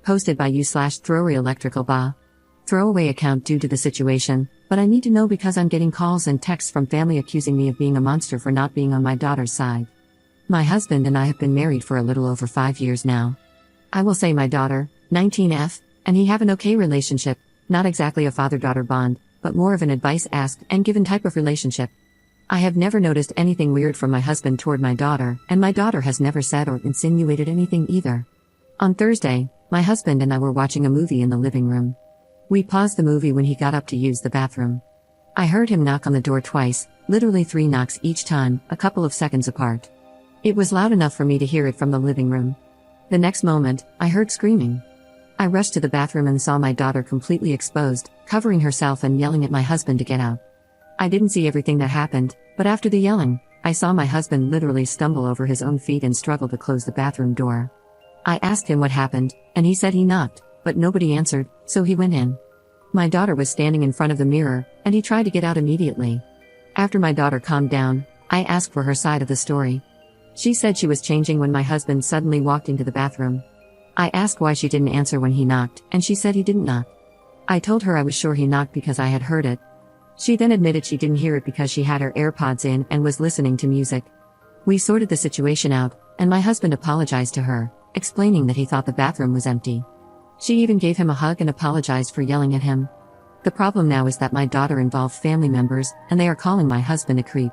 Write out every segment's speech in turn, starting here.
Posted by you/throwaway electrical ba. Throwaway account due to the situation, but I need to know because I'm getting calls and texts from family accusing me of being a monster for not being on my daughter's side. My husband and I have been married for a little over 5 years now. I will say my daughter, 19F, and he have an okay relationship, not exactly a father-daughter bond, but more of an advice asked and given type of relationship. I have never noticed anything weird from my husband toward my daughter, and my daughter has never said or insinuated anything either. On Thursday, my husband and I were watching a movie in the living room. We paused the movie when he got up to use the bathroom. I heard him knock on the door twice, literally 3 knocks each time, a couple of seconds apart. It was loud enough for me to hear it from the living room. The next moment, I heard screaming. I rushed to the bathroom and saw my daughter completely exposed, covering herself and yelling at my husband to get out. I didn't see everything that happened, but after the yelling, I saw my husband literally stumble over his own feet and struggle to close the bathroom door. I asked him what happened, and he said he knocked, but nobody answered, so he went in. My daughter was standing in front of the mirror, and he tried to get out immediately. After my daughter calmed down, I asked for her side of the story. She said she was changing when my husband suddenly walked into the bathroom. I asked why she didn't answer when he knocked, and she said he didn't knock. I told her I was sure he knocked because I had heard it. She then admitted she didn't hear it because she had her AirPods in and was listening to music. We sorted the situation out, and my husband apologized to her, explaining that he thought the bathroom was empty. She even gave him a hug and apologized for yelling at him. The problem now is that my daughter involved family members, and they are calling my husband a creep.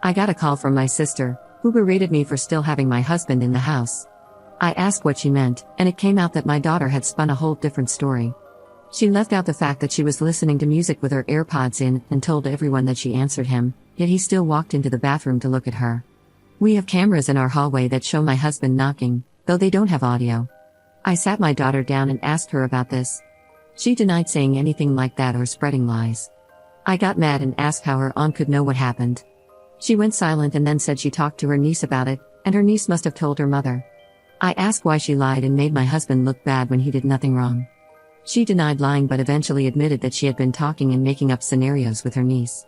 I got a call from my sister, who berated me for still having my husband in the house. I asked what she meant, and it came out that my daughter had spun a whole different story. She left out the fact that she was listening to music with her AirPods in and told everyone that she answered him, yet he still walked into the bathroom to look at her. We have cameras in our hallway that show my husband knocking, though they don't have audio. I sat my daughter down and asked her about this. She denied saying anything like that or spreading lies. I got mad and asked how her aunt could know what happened. She went silent and then said she talked to her niece about it, and her niece must have told her mother. I asked why she lied and made my husband look bad when he did nothing wrong. She denied lying but eventually admitted that she had been talking and making up scenarios with her niece.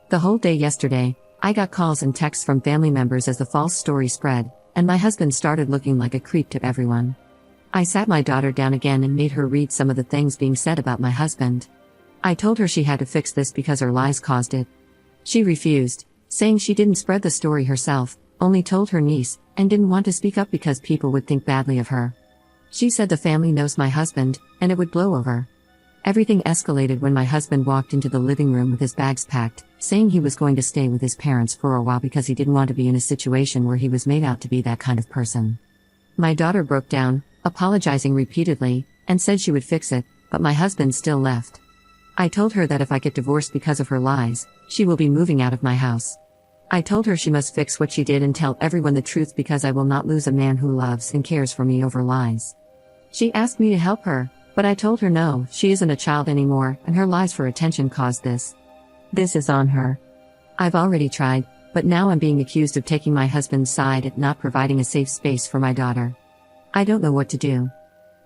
The whole day yesterday, I got calls and texts from family members as the false story spread, and my husband started looking like a creep to everyone. I sat my daughter down again and made her read some of the things being said about my husband. I told her she had to fix this because her lies caused it. She refused, saying she didn't spread the story herself, only told her niece, and didn't want to speak up because people would think badly of her. She said the family knows my husband, and it would blow over. Everything escalated when my husband walked into the living room with his bags packed, saying he was going to stay with his parents for a while because he didn't want to be in a situation where he was made out to be that kind of person. My daughter broke down, apologizing repeatedly, and said she would fix it, but my husband still left. I told her that if I get divorced because of her lies, she will be moving out of my house. I told her she must fix what she did and tell everyone the truth because I will not lose a man who loves and cares for me over lies. She asked me to help her, but I told her no, she isn't a child anymore, and her lies for attention caused this. This is on her. I've already tried, but now I'm being accused of taking my husband's side and not providing a safe space for my daughter. I don't know what to do.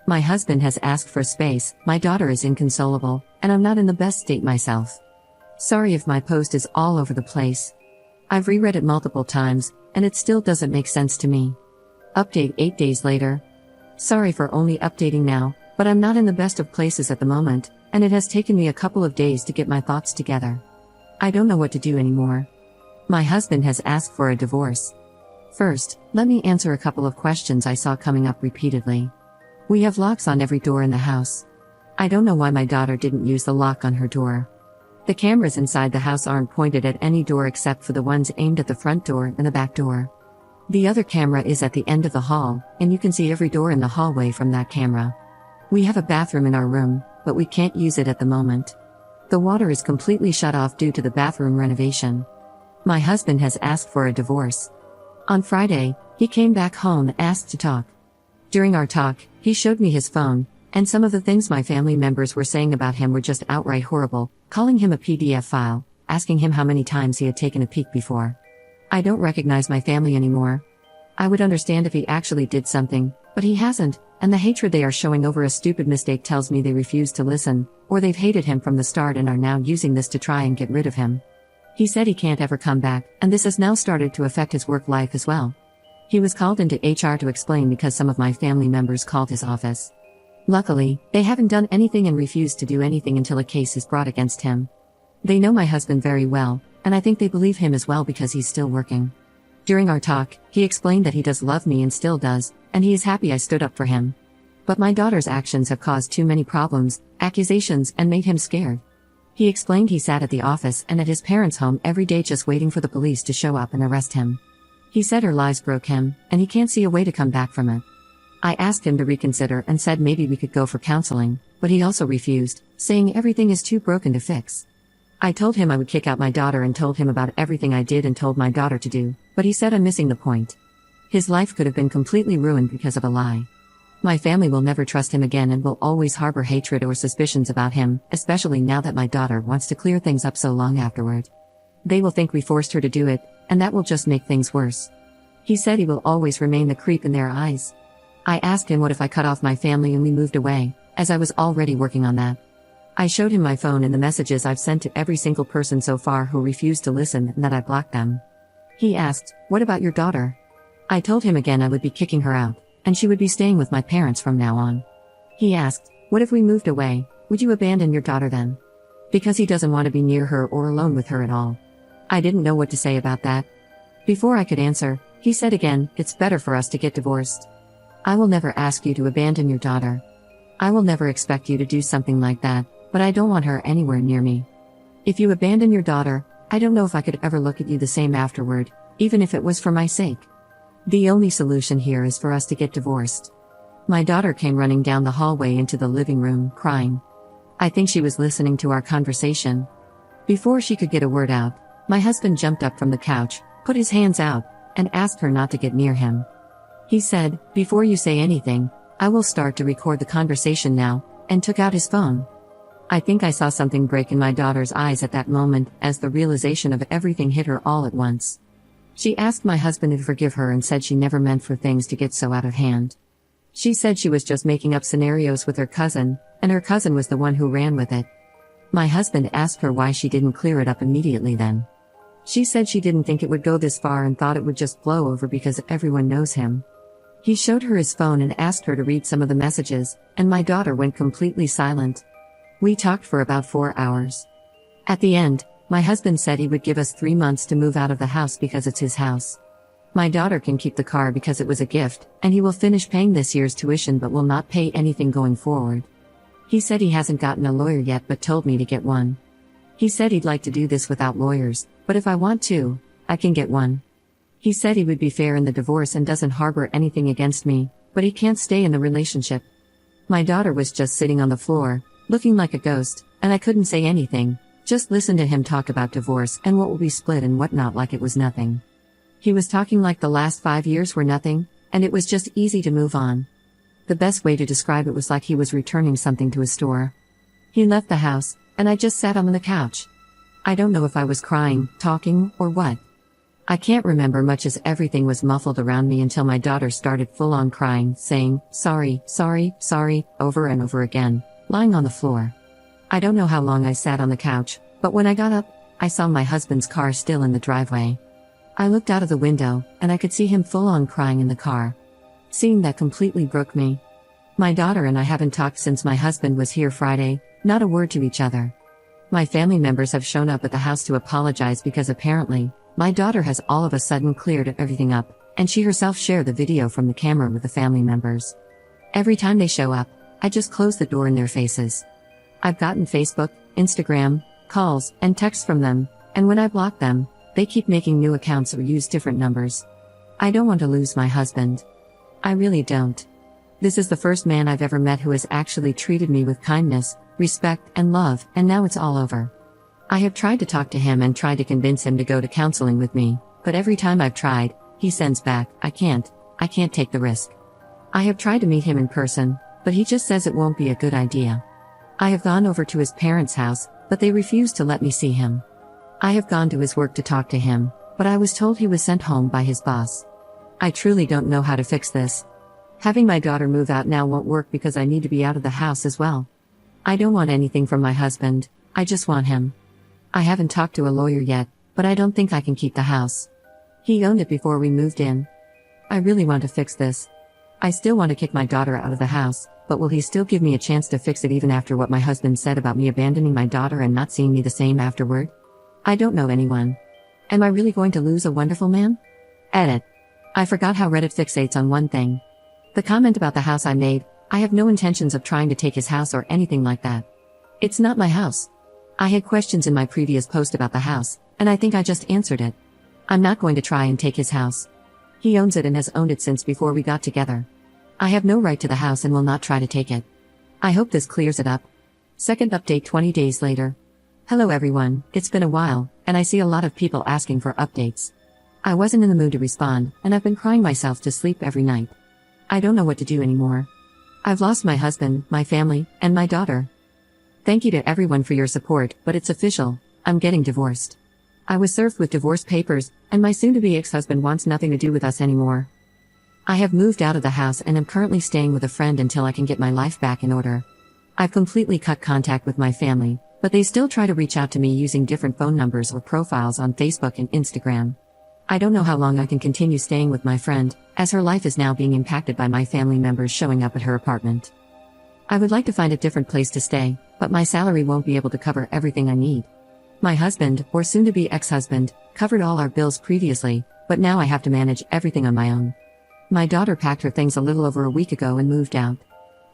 My husband has asked for space, my daughter is inconsolable, and I'm not in the best state myself. Sorry if my post is all over the place. I've reread it multiple times, and it still doesn't make sense to me. Update 8 days later. Sorry for only updating now, but I'm not in the best of places at the moment, and it has taken me a couple of days to get my thoughts together. I don't know what to do anymore. My husband has asked for a divorce. First, let me answer a couple of questions I saw coming up repeatedly. We have locks on every door in the house. I don't know why my daughter didn't use the lock on her door. The cameras inside the house aren't pointed at any door except for the ones aimed at the front door and the back door. The other camera is at the end of the hall, and you can see every door in the hallway from that camera. We have a bathroom in our room, but we can't use it at the moment. The water is completely shut off due to the bathroom renovation. My husband has asked for a divorce. On Friday, he came back home and asked to talk. During our talk, he showed me his phone, and some of the things my family members were saying about him were just outright horrible, calling him a PDF file, asking him how many times he had taken a peek before. I don't recognize my family anymore. I would understand if he actually did something, but he hasn't, and the hatred they are showing over a stupid mistake tells me they refuse to listen, or they've hated him from the start and are now using this to try and get rid of him. He said he can't ever come back, and this has now started to affect his work life as well. He was called into HR to explain because some of my family members called his office. Luckily, they haven't done anything and refused to do anything until a case is brought against him. They know my husband very well, and I think they believe him as well because he's still working. During our talk, he explained that he does love me and still does, and he is happy I stood up for him. But my daughter's actions have caused too many problems, accusations, and made him scared. He explained he sat at the office and at his parents' home every day just waiting for the police to show up and arrest him. He said her lies broke him, and he can't see a way to come back from it. I asked him to reconsider and said maybe we could go for counseling, but he also refused, saying everything is too broken to fix. I told him I would kick out my daughter and told him about everything I did and told my daughter to do, but he said I'm missing the point. His life could have been completely ruined because of a lie. My family will never trust him again and will always harbor hatred or suspicions about him, especially now that my daughter wants to clear things up so long afterward. They will think we forced her to do it, and that will just make things worse. He said he will always remain the creep in their eyes. I asked him what if I cut off my family and we moved away, as I was already working on that. I showed him my phone and the messages I've sent to every single person so far who refused to listen and that I blocked them. He asked, "What about your daughter?" I told him again I would be kicking her out, and she would be staying with my parents from now on. He asked, "What if we moved away, would you abandon your daughter then?" Because he doesn't want to be near her or alone with her at all. I didn't know what to say about that. Before I could answer, he said again, "It's better for us to get divorced. I will never ask you to abandon your daughter. I will never expect you to do something like that, but I don't want her anywhere near me. If you abandon your daughter, I don't know if I could ever look at you the same afterward, even if it was for my sake. The only solution here is for us to get divorced." My daughter came running down the hallway into the living room, crying. I think she was listening to our conversation. Before she could get a word out, my husband jumped up from the couch, put his hands out, and asked her not to get near him. He said, "Before you say anything, I will start to record the conversation now," and took out his phone. I think I saw something break in my daughter's eyes at that moment as the realization of everything hit her all at once. She asked my husband to forgive her and said she never meant for things to get so out of hand. She said she was just making up scenarios with her cousin, and her cousin was the one who ran with it. My husband asked her why she didn't clear it up immediately then. She said she didn't think it would go this far and thought it would just blow over because everyone knows him. He showed her his phone and asked her to read some of the messages, and my daughter went completely silent. We talked for about 4 hours. At the end, my husband said he would give us 3 months to move out of the house because it's his house. My daughter can keep the car because it was a gift, and he will finish paying this year's tuition but will not pay anything going forward. He said he hasn't gotten a lawyer yet but told me to get one. He said he'd like to do this without lawyers, but if I want to, I can get one. He said he would be fair in the divorce and doesn't harbor anything against me, but he can't stay in the relationship. My daughter was just sitting on the floor, looking like a ghost, and I couldn't say anything, just listen to him talk about divorce and what will be split and whatnot like it was nothing. He was talking like the last 5 years were nothing, and it was just easy to move on. The best way to describe it was like he was returning something to a store. He left the house, and I just sat on the couch. I don't know if I was crying, talking, or what. I can't remember much as everything was muffled around me until my daughter started full-on crying, saying, "Sorry, sorry, sorry," over and over again, lying on the floor. I don't know how long I sat on the couch, but when I got up, I saw my husband's car still in the driveway. I looked out of the window, and I could see him full-on crying in the car. Seeing that completely broke me. My daughter and I haven't talked since my husband was here Friday, not a word to each other. My family members have shown up at the house to apologize because apparently, my daughter has all of a sudden cleared everything up, and she herself shared the video from the camera with the family members. Every time they show up, I just close the door in their faces. I've gotten Facebook, Instagram, calls, and texts from them, and when I block them, they keep making new accounts or use different numbers. I don't want to lose my husband. I really don't. This is the first man I've ever met who has actually treated me with kindness, respect, and love, and now it's all over. I have tried to talk to him and tried to convince him to go to counseling with me, but every time I've tried, he sends back, I can't take the risk. I have tried to meet him in person, but he just says it won't be a good idea. I have gone over to his parents' house, but they refuse to let me see him. I have gone to his work to talk to him, but I was told he was sent home by his boss. I truly don't know how to fix this. Having my daughter move out now won't work because I need to be out of the house as well. I don't want anything from my husband, I just want him. I haven't talked to a lawyer yet, but I don't think I can keep the house. He owned it before we moved in. I really want to fix this. I still want to kick my daughter out of the house, but will he still give me a chance to fix it even after what my husband said about me abandoning my daughter and not seeing me the same afterward? I don't know anyone. Am I really going to lose a wonderful man? Edit. I forgot how Reddit fixates on one thing. The comment about the house I made, I have no intentions of trying to take his house or anything like that. It's not my house. I had questions in my previous post about the house, and I think I just answered it. I'm not going to try and take his house. He owns it and has owned it since before we got together. I have no right to the house and will not try to take it. I hope this clears it up. Second update 20 days later. Hello everyone, it's been a while, and I see a lot of people asking for updates. I wasn't in the mood to respond, and I've been crying myself to sleep every night. I don't know what to do anymore. I've lost my husband, my family, and my daughter. Thank you to everyone for your support, but it's official, I'm getting divorced. I was served with divorce papers, and my soon-to-be ex-husband wants nothing to do with us anymore. I have moved out of the house and am currently staying with a friend until I can get my life back in order. I've completely cut contact with my family, but they still try to reach out to me using different phone numbers or profiles on Facebook and Instagram. I don't know how long I can continue staying with my friend, as her life is now being impacted by my family members showing up at her apartment. I would like to find a different place to stay, but my salary won't be able to cover everything I need. My husband, or soon-to-be ex-husband, covered all our bills previously, but now I have to manage everything on my own. My daughter packed her things a little over a week ago and moved out.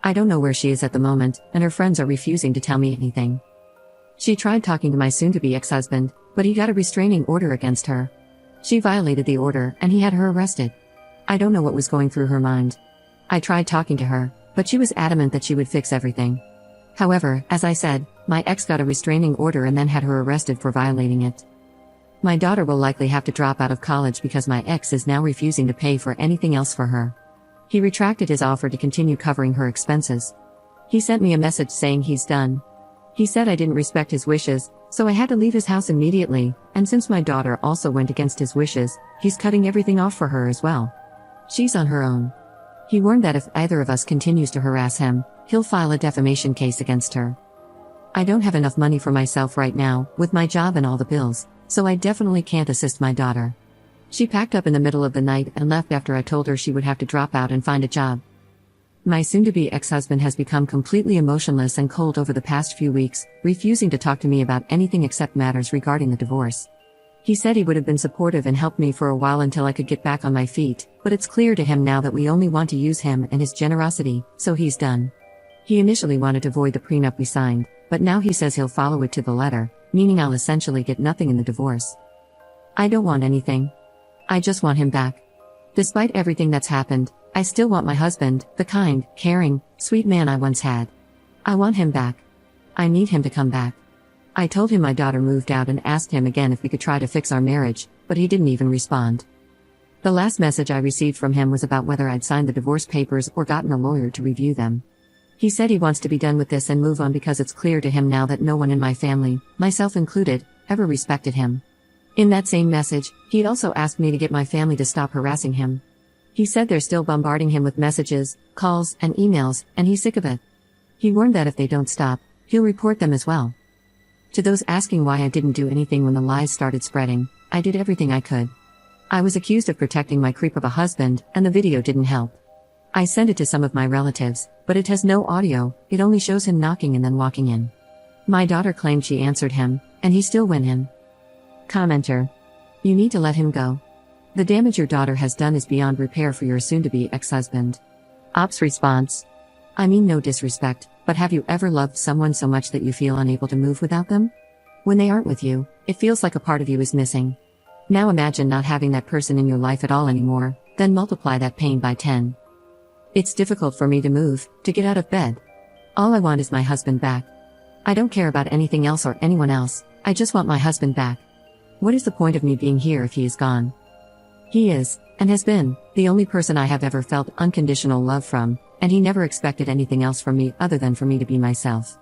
I don't know where she is at the moment, and her friends are refusing to tell me anything. She tried talking to my soon-to-be ex-husband, but he got a restraining order against her. She violated the order, and he had her arrested. I don't know what was going through her mind. I tried talking to her, but she was adamant that she would fix everything. However, as I said, my ex got a restraining order and then had her arrested for violating it. My daughter will likely have to drop out of college because my ex is now refusing to pay for anything else for her. He retracted his offer to continue covering her expenses. He sent me a message saying he's done. He said I didn't respect his wishes, so I had to leave his house immediately, and since my daughter also went against his wishes, he's cutting everything off for her as well. She's on her own. He warned that if either of us continues to harass him, he'll file a defamation case against her. I don't have enough money for myself right now, with my job and all the bills, so I definitely can't assist my daughter. She packed up in the middle of the night and left after I told her she would have to drop out and find a job. My soon-to-be ex-husband has become completely emotionless and cold over the past few weeks, refusing to talk to me about anything except matters regarding the divorce. He said he would have been supportive and helped me for a while until I could get back on my feet, but it's clear to him now that we only want to use him and his generosity, so he's done. He initially wanted to void the prenup we signed, but now he says he'll follow it to the letter, meaning I'll essentially get nothing in the divorce. I don't want anything. I just want him back. Despite everything that's happened, I still want my husband, the kind, caring, sweet man I once had. I want him back. I need him to come back. I told him my daughter moved out and asked him again if we could try to fix our marriage, but he didn't even respond. The last message I received from him was about whether I'd signed the divorce papers or gotten a lawyer to review them. He said he wants to be done with this and move on because it's clear to him now that no one in my family, myself included, ever respected him. In that same message, he'd also asked me to get my family to stop harassing him. He said they're still bombarding him with messages, calls, and emails, and he's sick of it. He warned that if they don't stop, he'll report them as well. To those asking why I didn't do anything when the lies started spreading, I did everything I could. I was accused of protecting my creep of a husband, and the video didn't help. I sent it to some of my relatives, but it has no audio, it only shows him knocking and then walking in. My daughter claimed she answered him, and he still went in. Commenter. You need to let him go. The damage your daughter has done is beyond repair for your soon-to-be ex-husband. Ops response. I mean no disrespect, but have you ever loved someone so much that you feel unable to move without them? When they aren't with you, it feels like a part of you is missing. Now imagine not having that person in your life at all anymore, then multiply that pain by 10. It's difficult for me to move, to get out of bed. All I want is my husband back. I don't care about anything else or anyone else, I just want my husband back. What is the point of me being here if he is gone? He is, and has been, the only person I have ever felt unconditional love from, and he never expected anything else from me other than for me to be myself.